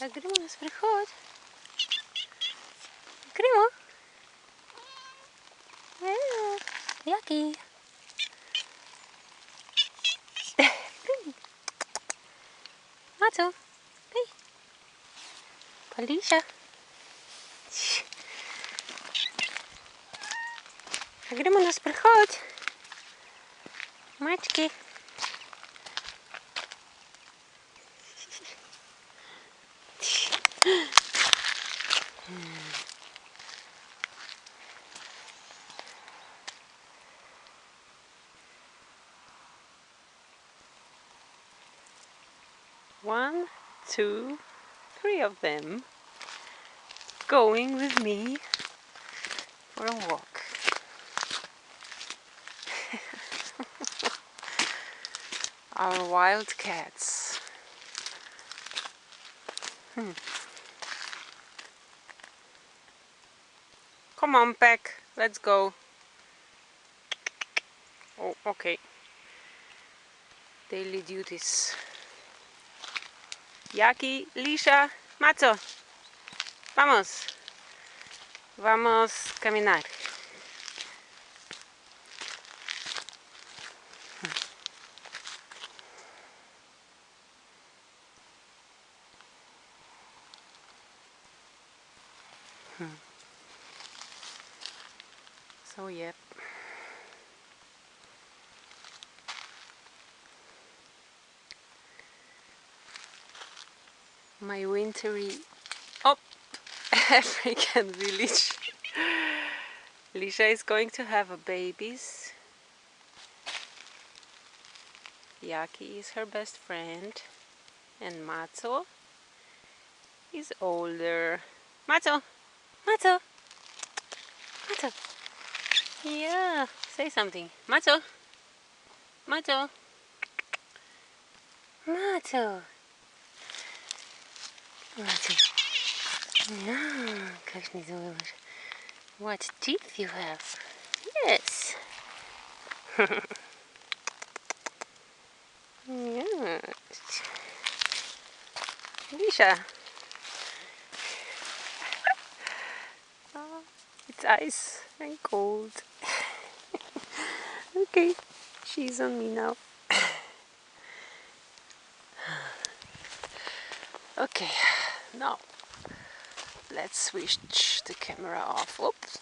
Гримо нас приходит. Гримо. Jaki? Maco. Hej. Polisia. Гримо нас приходит. Мачки. One, two, three of them going with me for a walk. Our wild cats. Come on, Peck, let's go. Oh, okay. Daily duties. Jaki, Lisha, Macho, vamos. Vamos a caminar. So, yep. My wintry African village. Lisha is going to have a babies. Yaki is her best friend. And Matzo is older. Matzo! Matzo! Matzo! Yeah, say something. Matzo! Matzo! Matzo! Matzo! Yeah, как не думаешь. What teeth you have? Yes. Yes. Lisha. Oh, it's ice and cold. Okay, she's on me now. Okay, now let's switch the camera off. Oops.